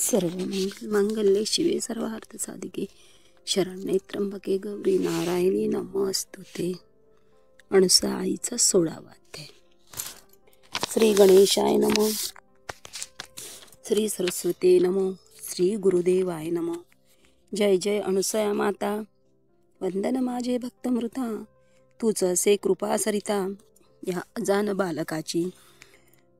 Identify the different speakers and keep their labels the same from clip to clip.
Speaker 1: सर्वमंगलमांगल्ये शिवे सर्वार्थसाधिके शरण्ये त्र्यंबके गौरी नारायणी नमोस्तुते. अणुसा आईचा 16वा अध्याय. श्री गणेशाय नमो, श्री सरस्वती नमो, श्री गुरुदेवाय नमो. जय जय अणुसया माता, वंदन माझे भक्तमृता, तूच असे कृपा सरिता या अजान बालकाची.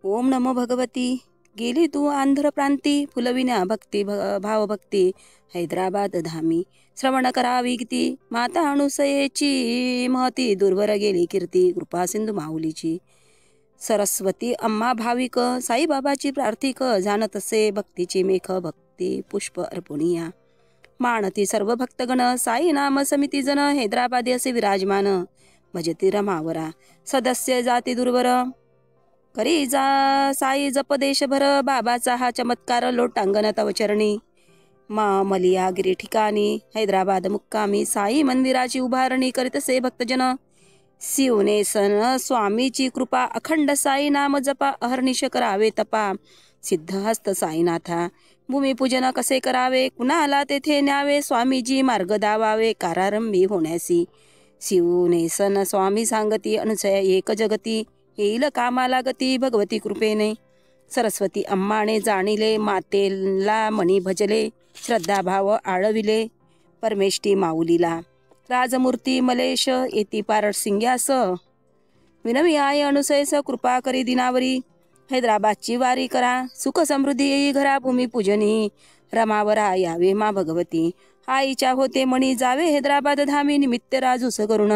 Speaker 1: ओम नमो भगवती. गेली तू आंध्र प्रांती, फुलविण्या भक्ती भावभक्ती हैदराबाद धामी. श्रवण करावी किती माता अणुसयेची, महती दूरवर गेली कीर्ती कृपा सिंधू माऊलीची. सरस्वती अम्मा भाविक, साईबाबाची प्रार्थिक, जाणत असे भक्तीची मेघ भक्ती पुष्प अर्पणिया. मानती सर्व भक्तगण, साई नाम समिती जन, हैदराबादी असे विराजमान. भजती रमावरा सदस्य जाती दूरवर, करी जा साई जप देशभर. बाबाचा हा चमत्कार लोटांगण तव चरणी. मलियागिरी ठिकाणी हैदराबाद मुक्कामी, साई मंदिराची उभारणी करीतसे भक्तजन. शिवने सन स्वामीची कृपा, अखंड साई नाम जपा. अहर्निश करावे तपा, सिद्धहस्त साईनाथा. भूमिपूजन कसे करावे, कुणाला तेथे न्यावे. स्वामीजी मार्ग दावावे, कारारंभी होण्यासी. शिवने सन स्वामी सांगती, अणुसया एक जगती. येईल कामाला गती भगवती कृपेने. सरस्वती अम्माने जाणिले, मातेला मनी भजले. श्रद्धाभाव आळविले परमेष्ठी माऊलीला. राजमूर्ती मलेश येती पारट सिंग्यास, विनवी आय अणुसयस कृपा करी दिनावरी. हैदराबादची वारी करा, सुख समृद्धी येई घरा. भूमिपूजनी रमावरा यावे मा भगवती. आईच्या होते मणी जावे हैदराबाद धामी. निमित्त राजूस करुण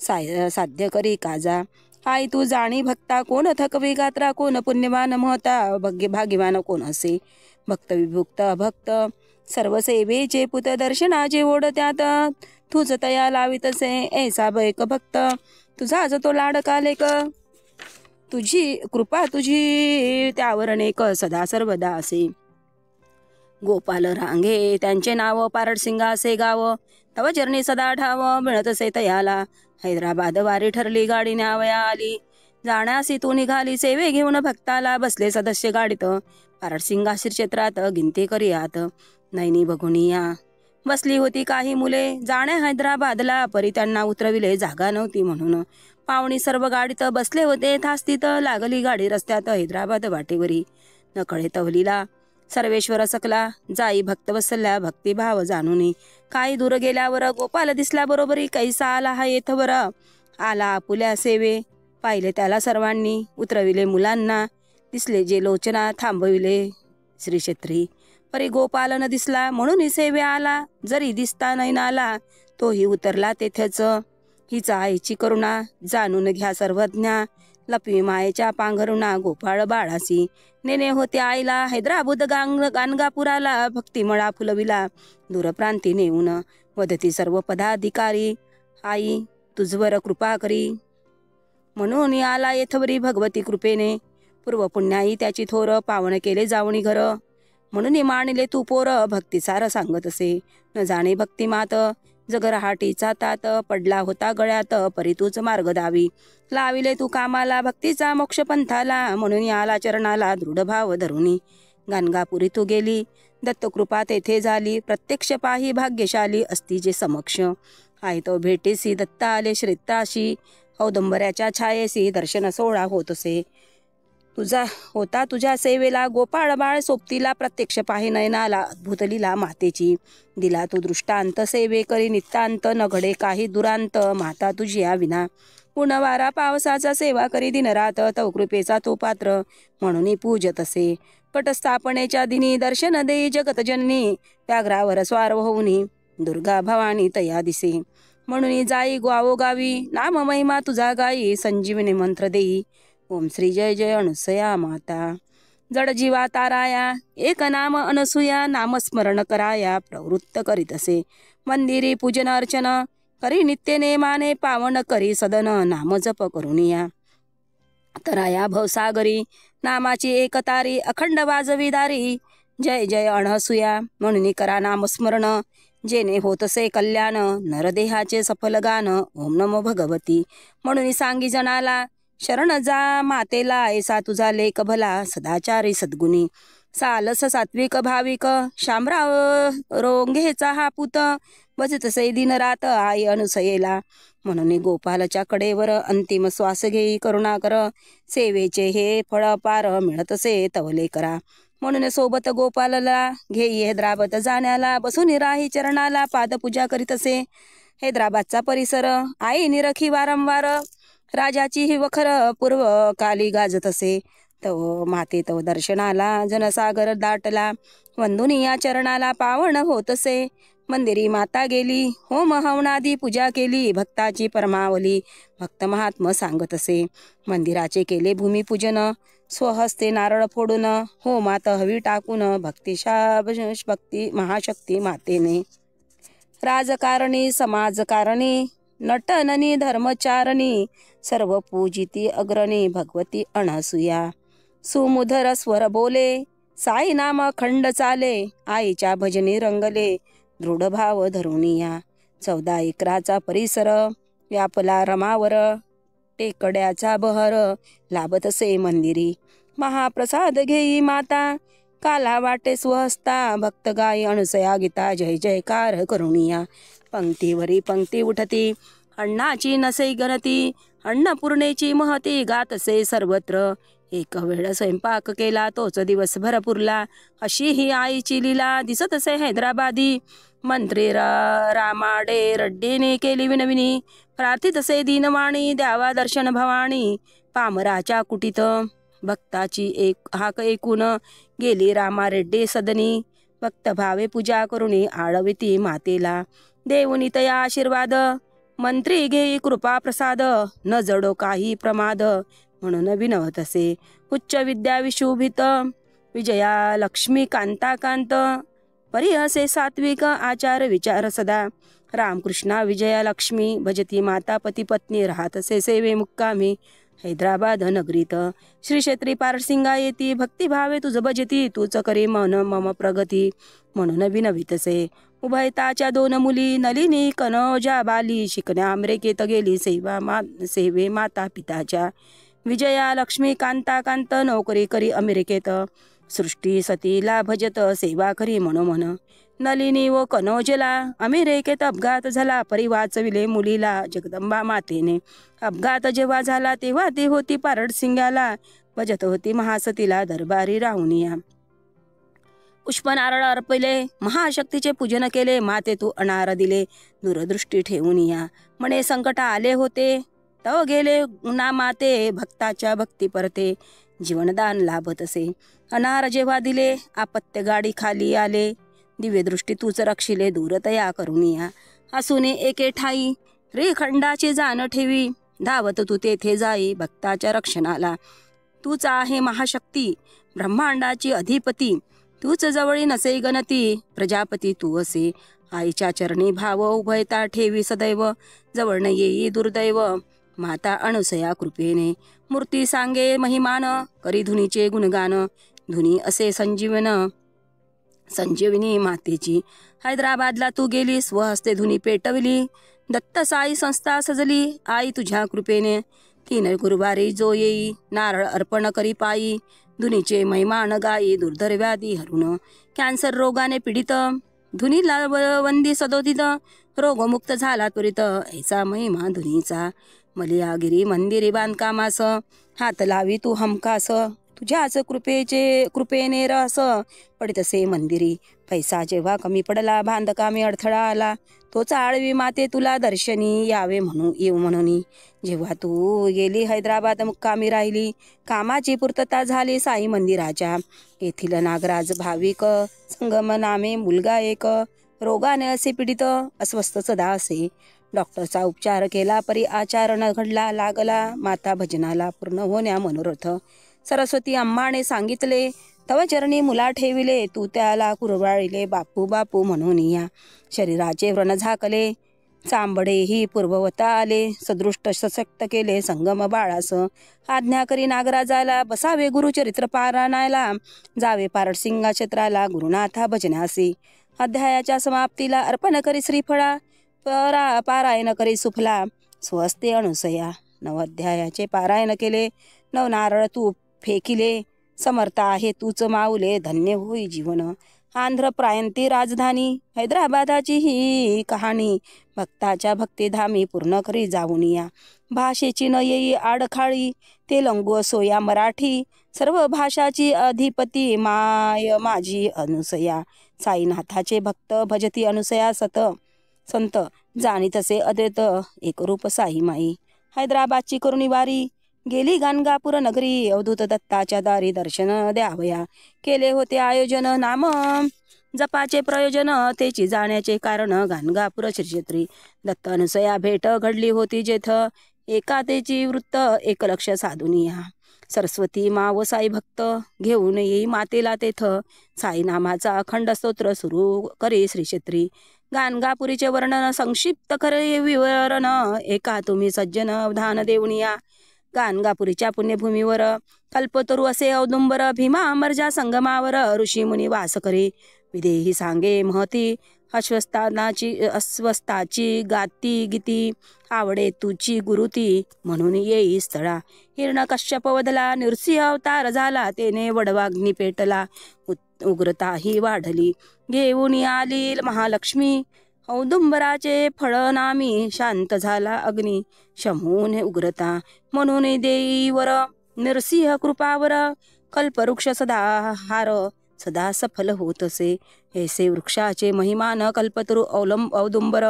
Speaker 1: साध्य करी काजा. आई तू जाणी भक्ता, कोण थकवे गात्रा. कोण पुण्यवान महता, भाग्यवान कोण असे. भक्त विभुक्त भक्त सर्व सेवेचे पुत. दर्शनाचे ओढ त्यात, तुझ तया लावितसे ऐसा बैक भक्त. तुझाच तो लाडका लेक, तुझी कृपा तुझी त्यावर नेक सदा सर्वदा असे. गोपाल रांगे त्यांचे नाव, पारडसिंगा असे गाव. तव चरणी सदा ठाव, मिळतसे तयाला. हैदराबाद वारी ठरली, गाडी न्यावया आली. जाण्यासी तू निघाली, सेवे घेऊन भक्ताला. बसले सदस्य गाडीत, पारडसिंगा श्रीक्षेत्रात गिनती करियात. नैनी बघुनिया बसली होती काही मुले, जाण्या हैदराबादला. परी त्यांना उतरविले, जागा नव्हती म्हणून. पाहुणी सर्व गाडीत बसले होते थास्तीत. लागली गाडी रस्त्यात हैदराबाद वाटेवरी. नकळे तवलीला सर्वेश्वर सकला, जाई भक्त वसल्या भक्तिभाव जाणून. काही दूर गेल्यावर गोपाल दिसला बरोबरी. कैसा आला हा येथवर, आला आपुल्या सेवे. पाहिले त्याला सर्वांनी, उतरविले मुलांना. दिसले जे लोचना, थांबविले श्रीक्षेत्री. परी गोपाल न दिसला, म्हणून सेवे आला. जरी दिसता नैनाला, तोही उतरला तेथेच. हिचा आईची करुणा जाणून घ्या सर्वज्ञा. लपवी मायेच्या पांघरुणा गोपाळ बाळासी. नेने होते आईला हैदराबाद गाणगापुराला. भक्तिमळा फुलविला दूरप्रांती नेऊन. वदती सर्व पदाधिकारी, आई तुझवर कृपा करी. म्हणून आला येथवरी भगवती कृपेने. पूर्व पुण्याई त्याची थोर, पावन केले जावणी घर. म्हणून मानिले तू पोर, भक्तिसार सांगत असे. न जाणे भक्तिमात, जगरहाटीचा तात. पडला होता गळ्यात, परी तूच मार्ग दावी. लाविले तू कामाला, भक्तीचा मोक्ष पंथाला. म्हणून आला चरणाला दृढ भाव धरुनी. गाणगापुरी तू गेली, दत्तकृपा तेथे झाली. प्रत्यक्ष पाही भाग्यशाली असती जे समक्ष. आहे तो भेटीसी दत्ता आले श्रेताशी. औदंबऱ्याच्या छायेसी दर्शन सोहळा होतसे. तुझा होता तुझ्या सेवेला गोपाळ बाळ सोबतीला. प्रत्यक्ष पाही नयनाला अद्भुत लीला मातेची. दिला तू दृष्टांत सेवे करी नितांत. न घडे काही दुरांत माता तुझी या विना. उन्हावारा पावसाचा सेवा करी दिनरात. तव कृपेचा तो पात्र म्हणून पूजत असे. पटस्थापनेच्या दिनी दर्शन देई जगतजननी. व्याघ्रावर स्वार होऊनी दुर्गा भवानी तया दिसे. म्हणून जाई गावोगावी, नाम महिमा तुझा गाई. संजीवनी मंत्र देई, ओम श्री जय जय अणुसया माता. जड जीवा ताराया, एक नाम अनसुया. नामस्मरण कराया प्रवृत्त करीत असे. मंदिरी पूजन अर्चन करी नित्य नेमाने. पावन करी सदन नाम जप करुनिया. तराया भवसागरी नामाची एक तारी. अखंड वाजवी दारी, जय जय अणसुया. म्हणून करा नामस्मरण, जेने होतसे कल्याण. नरदेहाचे सफल गान, ओम नमो भगवती. म्हणून सांगी जनाला, शरण जा मातेला. ऐसा तुझा लेख भला, सदाचारी सद्गुणी. सालस सात्विक भाविक शामराव रोंघेचा हा पुत बजत से दिन रात आई अनुसयेला. म्हणून गोपालच्या कडेवर अंतिम श्वास घेई करुणाकर. सेवेचे हे फळ पार मिळतसे तवले करा. म्हणून सोबत गोपालला घेई हैदराबाद जाण्याला. बसून राही चरणाला पादपूजा करीतसे. हैदराबादचा परिसर आई निरखी वारंवार. राजाची ही वखर पूर्व काली गाजत असे. तव माते तव दर्शनाला जनसागर दाटला. वंदुनिया चरणाला पावन होतसे. मंदिरी माता गेली होम हवनादी पूजा केली. भक्ताची परमावली भक्त महात्म सांगत असे. मंदिराचे केले भूमिपूजन स्वहस्ते नारळ फोडून. होमात हवी टाकून भक्ती महाशक्ती मातेने. राजकारणी समाजकारणी नटननी धर्मचारणी सर्व पूजिती अग्रणी भगवती अनसुया. सुमुधर स्वर बोले साई नाम खंड चाले. आईच्या भजनी रंगले दृढ भाव धरुनिया. 14 एकराचा परिसर व्यापला रमावर. टेकड्याचा बहर लाभतसे मंदिरी. महाप्रसाद घेई माता काला वाटे स्वहस्ता. भक्त गाई अणुसया गीता जय जयकार करुनिया. पंक्तीवरी पंक्ती उठती अण्णाची नसे गणती. अन्नपूर्णेची महती गातसे सर्वत्र. एक वेळ स्वयंपाक केला तोच दिवसभर पुरला. अशी ही आईची लीला दिसतसे हैदराबादी. मंत्री रामाडे रड्डीने केली विनविनी. प्रार्थितसे दीनवाणी द्यावा दर्शन भवानी. पामराच्या कुटीत भक्ताची हाक ऐकून गेली रामा रेड्डी सदनी. भक्त भावे पूजा करुणी आळविती मातेला. देऊनी तया आशीर्वाद मंत्री घेई कृपा प्रसाद. न जडो काही प्रमाद म्हणून विनवतसे. उच्च विद्या विशोभित विजया लक्ष्मी कांताकांत. परिहसे सात्विक आचार विचार सदा. रामकृष्णा विजया लक्ष्मी भजती माता पती पत्नी. राहतसे सेवे मुक्कामी हैदराबाद नगरीत. श्री क्षेत्री पारसिंगा येती भक्तिभावे तुझ भजती. तूच करी मन मम प्रगती म्हणून विनवितसे. उभयताच्या 2 मुली नलिनी कनोजा बाली. शिकण्या अमेरिकेत गेली सेवे माता पिताच्या. विजया लक्ष्मी कांताकांत नोकरी करी अमेरिकेत. सृष्टी सतीला भजत सेवा करी मनोमन. नलिनी व कनोजला अमेरिकेत अपघात झाला. परी वाचविले मुलीला जगदंबा मातेने. अपघात जेव्हा झाला तेव्हा ती होती पारडसिंगाला. भजत होती महासतीला दरबारी राहुनिया. पुष्पनारळ अर्पले महाशक्तीचे पूजन केले. माते तू अनार दिले दूरदृष्टी ठेवून या. म्हणे संकट आले होते तव गेले ना माते. भक्ताच्या भक्ती परते जीवनदान लाभत असे. अनार जेव्हा दिले आपत्य गाडी खाली आले. दिव्यदृष्टी तूच रक्षिले दूरतया करुनिया. हसुने एके ठाई रेखंडाची जाण ठेवी. धावत तू तेथे जाई भक्ताच्या रक्षणाला. तूच आहे महाशक्ती ब्रह्मांडाची अधिपती. तूच जवळी नसे गणती प्रजापती तू असे. आईच्या चरणी भाव उभयता ठेवी सदैव. जवळ येई दुर्दैव माता अणुसया कृपेने. मूर्ती सांगे महिमान करी धुनीचे गुणगान. धुनी असे संजीवनी मातेची. हैदराबादला तू गेली स्वहस्ते धुनी पेटविली. दत्त साई संस्था सजली आई तुझ्या कृपेने. 3 गुरुवारी जो येई नारळ अर्पण करी पायी. धुनीचे महिमान गाई दुर्धर व्याधी हरुण. कॅन्सर रोगाने पीडित धुनीला वंदी सदोदित. रोगमुक्त झाला त्वरित ऐसा महिमा धुनीचा. मलियागिरी मंदिरी बांधकामास हात लावी तू हमखास. तुझ्याच कृपेने रस पडितसे मंदिरी. पैसा जेव्हा कमी पडला बांधकामी अडथळा आला. तोच आळवी माते तुला दर्शनी येऊ म्हणून. जेव्हा तू गेली हैदराबाद मुक्कामी राहिली. कामाची पूर्तता झाली साई मंदिराच्या. येथील नागराज भाविक संगम नामे मुलगा एक. रोगाने असे पीडित अस्वस्थ सदा असे. डॉक्टरचा उपचार केला परी आचार न घडला लागला. माता भजनाला पूर्ण होण्या मनोरथ. सरस्वती अम्माने सांगितले तव चरणी मुला ठेविले. तू त्याला कुरवाळिले बापू बापू म्हणून या. शरीराचे व्रण झाकले चांबडेही पूर्ववता आले. सदृष्ट सशक्त केले संगम बाळास. आज्ञा करी नागराजाला बसावे गुरुचरित्र पारायणाला. जावे पारडसिंगा क्षेत्राला गुरुनाथा भजनासी. अध्यायाच्या समाप्तीला अर्पण करी श्रीफळा. पारायण करी सुफला स्वस्ते अणुसया. 9 अध्यायाचे पारायण केले. 9 नारळ तू फेकिले. समर्थ आहे तूच माऊले, धन्य होई जीवन. आंध्र प्रांती राजधानी हैदराबादाची ही कहाणी, भक्ताच्या भक्तिधामी पूर्ण करी जाऊन या. भाषेची न येई आडखाळी, तेलंगू असो या मराठी, सर्व भाषाची अधिपती माय माझी अनुसया. साईनाथाचे भक्त भजती अनुसया संत, जाणी तसे अद्वैत एकरूप साई माई. हैदराबादची करुणी वारी, गेली गाणगापूर नगरी, अवधूत दत्ताच्या दारी दर्शन द्यावया. केले होते आयोजन नाम जपाचे प्रयोजन, तेची जाण्याचे कारण गाणगापूर श्रीक्षेत्री. दत्त अनुसया भेट घडली होती जेथ, एकातेची वृत्त एक लक्ष साधून या. सरस्वती माव साई भक्त, घेऊन येई मातेला तेथ, साई नामाचा अखंड स्तोत्र सुरू करी श्रीक्षेत्री. गाणगापुरीचे वर्णन संक्षिप्त करे विवरण, एका तुम्ही सज्जन अवधान देऊन या. गाणगापुरीच्या पुण्यभूमीवर कल्पतरू असे औदुंबर, भीमा अमरजा संगमावर ऋषी मुनी वास करे. विदेही सांगे महती, अस्वस्थाची गाती गीती, आवडे तुची गुरुती, म्हणून येई स्थळा. हिरण्यकश्यप वधला, नृसिंह अवतार झाला, तेने वडवाग्नी पेटला, उग्रताही वाढली. घेऊन आली महालक्ष्मी, औदुंबराचे फळ नामी, शांत झाला अग्नी शमून उग्रता. म्हणून देईवर नृसिंह कृपावर, कल्पवृक्ष सदाहार सदा सफल होतसे. ऐसे वृक्षाचे महिमान कल्पतरू औदुंबर,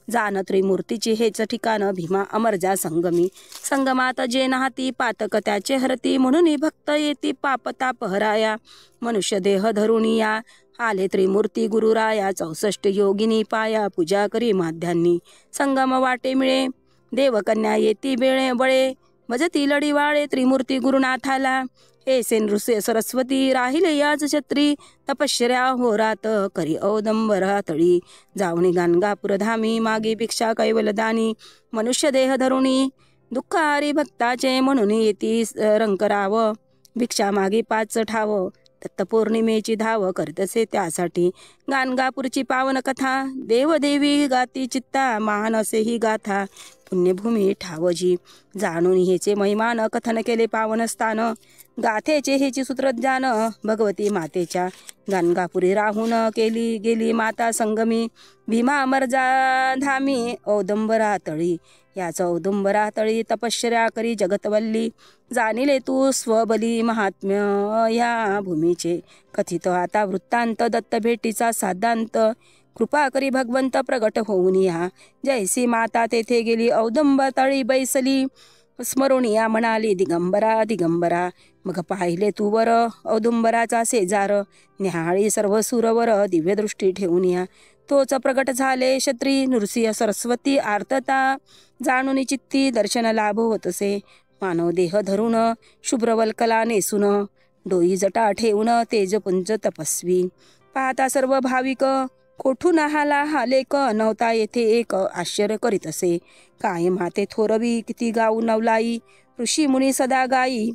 Speaker 1: जान त्रिमूर्तीची हेच ठिकाण भीमा अमरजा संगमी. संगमात जे नाहती पातक त्याचे हरती, म्हणून भक्त येती पापताप हराया. मनुष्य देह धरुणिया, आले त्रिमूर्ती गुरुराया. 64 योगिनी पाया, पूजा करी माध्यांनी. संगम वाटे मिळे, देवकन्या येती बळे, भजती लढीवाळे त्रिमूर्ती गुरुनाथाला. ऐसे नृसिंह सरस्वती, राहिले याच छत्री, तपश्चर्या होरात करी औदंबरा तळी. जाऊनी गाणगापूर धामी, मागे भिक्षा कैवलदानी. मनुष्य देह धरुणी, दुःखारी भक्ताचे, म्हणून येती रंकराव. भिक्षा मागे 5 ठाव, दत्तपौर्णिमेची धाव करतसे त्यासाठी. गाणगापूरची पावन कथा, देवदेवी गाती चित्ता, महान असे ही गाथा पुण्यभूमी ठावजी. जाणून हेचे महिमान कथन केले पावन स्थान, गाथेचे हेची सूत्रज्ञान भगवती मातेच्या. गाणगापुरी राहून केली गेली माता संगमी, भीमा अमरजा धामी औदुंबरा तळी. याच औदुंबरा तळी तपश्चर्या करी जगतवल्ली, जाणिले तू स्वबली महात्म्य या भूमीचे. कथित आता वृत्तांत, दत्त भेटीचा साधांत, कृपा करी भगवंत प्रगट होऊन या. जैसी माता तेथे गेली औदुंबर तळी बैसली, स्मरुणिया म्हणाली दिगंबरा दिगंबरा. मग पाहिले तू वर औदुंबराचा शेजार, न्याहाळी सर्व सुरवर दिव्य दृष्टी ठेवून या. तोच प्रगट झाले क्षत्री, नृसिंह सरस्वती आर्तता, जाणून चित्ती दर्शन लाभ होतसे. मानव देह धरून शुभ्रवल्कला नेसून, डोई जटा ठेवून तेजपुंज तपस्वी. पाहता सर्व भाविक, कोठून आला हा लेक, नव्हता येथे एक आश्चर्य करीत असे. काय माते थोरवी, किती गाऊ नवलाई, ऋषी मुनी सदा गाई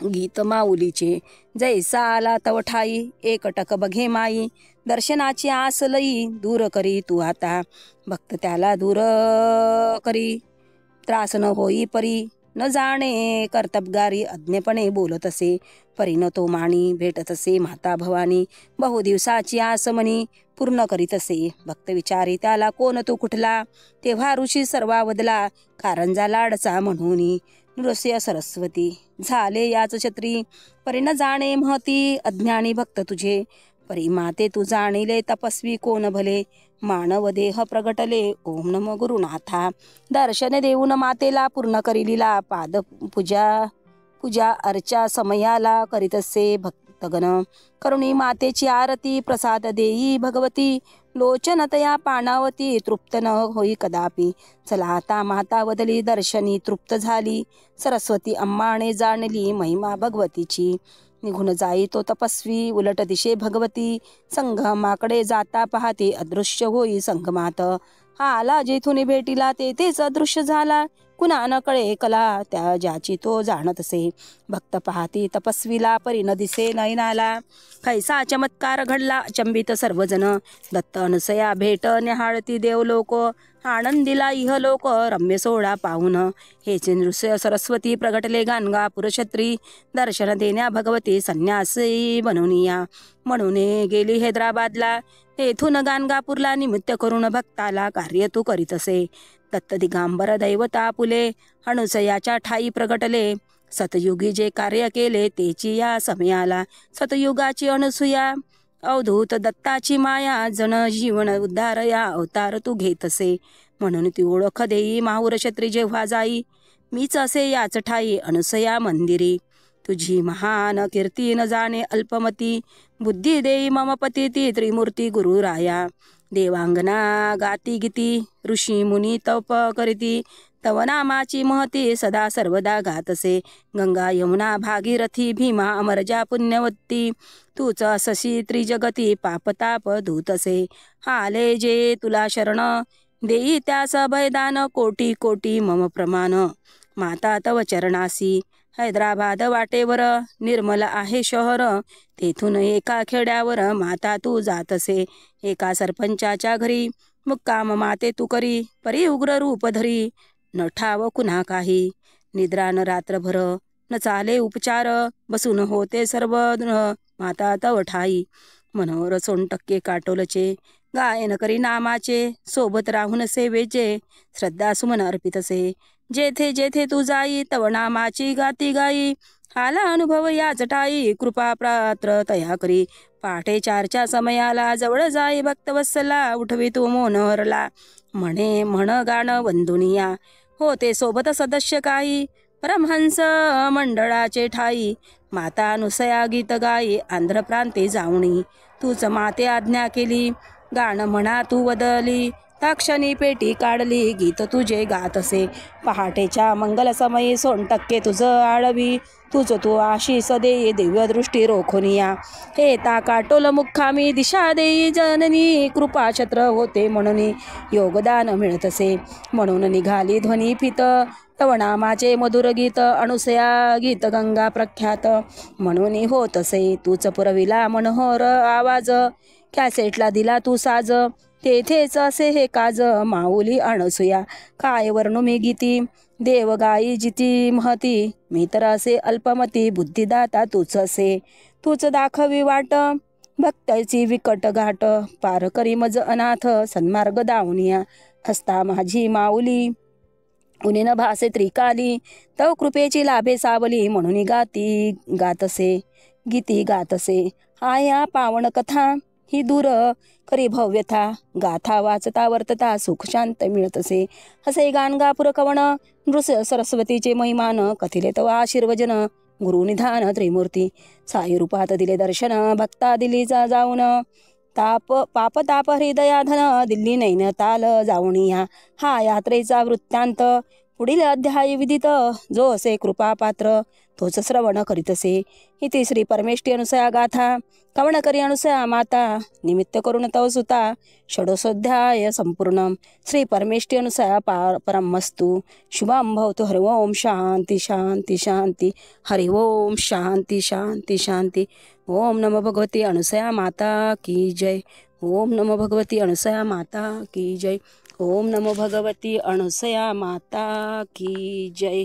Speaker 1: गीत माऊलीचे. जैसा आला तव ठाई, एकटक बघे माई, दर्शनाची आस लई, दूर करी तू आता. भक्त त्याला दूर करी, त्रास न होई परी, न जाणे कर्तबगारी, अज्ञपणे बोलत असे. परीन तो माणी, भेटत असे माता भवानी, बहु दिवसाची आस मनी पूर्ण करीत असे. भक्त विचारी त्याला, कोण तो कुठला, तेव्हा ऋषी सर्वावदला, कारंजा लाडचा म्हणून. नृसिंह सरस्वती, झाले याच छत्री, परी न जाणे महती, अज्ञानी भक्त तुझे. परी माते तू जाणिले, तपस्वी कोण भले, मानव देह प्रगटले, ओम नमो गुरुनाथा. दर्शन देऊन मातेला पूर्ण करिलीला, पाद पूजा अर्चा समयाला करीतसे भक्तगण. करुणी मातेची आरती, प्रसाद देई भगवती, लोचन तया पाणावती, तृप्त न होई कदापि. चला आता माता वदली, दर्शनी तृप्त झाली, सरस्वती अम्माने जाणली महिमा भगवतीची. निघून जाई तो तपस्वी, उलट दिशे भगवती, संगमाकडे जाता पाहते, अदृश्य होई संगमात. हा आला जेथून भेटीला, तेथेच अदृश्य झाला, कुणा न कळे कला त्या ज्याची तो जाणत असे. भक्त पाहती तपस्वीला परी न दिसे नयनाला. कैसा चमत्कार घडला अचंबित सर्वजन. दत्त अनसया भेट निहाळती देवलोक. आनंदीला इहलोक रम्य सोहळा पाहून. हेच नृस्य सरस्वती प्रगटले गाणगापूर छत्री. दर्शन देण्या भगवती संन्यासी बनवनिया. म्हणून गेली हैदराबादला तेथून गाणगापूरला. निमित्त करून भक्ताला कार्य तू करीत असे. दत्त दिगांबर दैवता पुले अणुसयाच्या ठाई प्रगटले. सतयुगी जे कार्य केले तेची या समयाला. सतयुगाची अनसुया अवधूत दत्ताची माया. जन जीवन उद्धार या अवतार तू घेत असे. म्हणून ती ओळख देई माहूर छत्री जेव्हा जाई. मीच असे याच ठाई अनसया मंदिरी. तुझी महान कीर्ती न जाणे अल्पमती. बुद्धी देई मम पती ती त्रिमूर्ती गुरुराया. देवांगना गाती गीती ऋषी मुनी तप करीती. तव नामाची महती सदा सर्वदा गातसे. गंगा यमुना भागीरथी भीमा अमरजा पुण्यवती. तूच अससी त्रिजगती पापताप धूतसे. आले जे तुला शरण देई त्यास भयदान. कोटी कोटी मम प्रमाण माता तव चरणासी. हैदराबाद वाटेवर निर्मल आहे शहर. तेथून एका खेड्यावर माता तू जातसे. एका सरपंचाच्या घरी मुक्काम माते तू करी. परी उग्र रूप धरी न ठाव कुणा काही. निद्रा न रात्रभर न चाले उपचार. बसून होते सर्व माता तव ठाई. मनोहर 100% काटोलचे गायन करी नामाचे. सोबत राहून सेवेचे श्रद्धा सुमन अर्पितसे. जेथे जेथे तू जाई तव नामाची गाती गाई. आला अनुभव याच ठाई कृपा पात्र तया करी. पहाटे 4च्या समयाला जवळ जाई भक्तवत्सला. उठवी तू मनोहरला म्हणे म्हण गाणं वंदुनिया. होते सोबत सदस्य काही परमहंस मंडळाचे ठाई. माता अनुसया गीत गाई आंध्र प्रांते जाऊनी. तूच माते आज्ञा केली गाणं म्हणा तू वदली. ताक्षणी पेटी काढली गीत तुझे गातसे. पहाटेच्या मंगल समयी 100% तुझं आळवी. तुझ तू आशीष देई दिव्य दृष्टी रोखोनिया. हे ता काटोल मुक्कामी दिशा देई जननी. कृपा छत्र होते म्हणून योगदान मिळतसे. म्हणून निघाली ध्वनी फित तव नामाचे मधुर गीत. अणुसया गीत गंगा प्रख्यात म्हणून होतसे. तूच पुरविला मनोहर आवाज. कॅसेटला दिला तू साज. तेथेच असे हे काज माऊली अणसुया. काय वर्णू मी गीती देव गाई जिती महती. मी तर असे अल्पमती बुद्धिदाता तूच असे. तूच दाखवी वाट भक्ताची विकट घाट. पार करी मज अनाथ सन्मार्ग दावनिया. हस्ता माझी माऊली उन्हे न भासे त्रिकाली. तव कृपेची लाभे सावली म्हणून गातसे गीती गातसे. आया पावन कथा ही दूर करी भव्यथा. गाथा वाचता वर्तता सुख शांत मिळतसे. हसे गाणगापूर कवण नृस्य सरस्वतीचे महिमान. कथिले तव आशीर्वजन गुरुनिधान त्रिमूर्ती. साई रूपात दिले दर्शन भक्ता दिल्ली जाऊन. पाप ताप हृदयाधन दिल्ली नैनताल जाऊनिया. हा यात्रेचा वृत्तांत पुढील अध्याय विदित. जो असे कृपा पात्र तोच श्रवण करीतसे. इति श्री परमेष्ठी अनुसया गाथा. कवण करी अनुसया माता निमित्त करून तव सुता. षोडशोध्याय संपूर्ण. श्री परमेष्ठी अनुसया परमस्तु. शुभम भवतु. हरि ओम शांती शांती शांती. हरि ओम शांती शांती शांती. ओम नमो भगवती अनुसया माता की जय. ओम नमो भगवती अनुसया माता की जय. ओम नमो भगवती अनुसया माता की जय.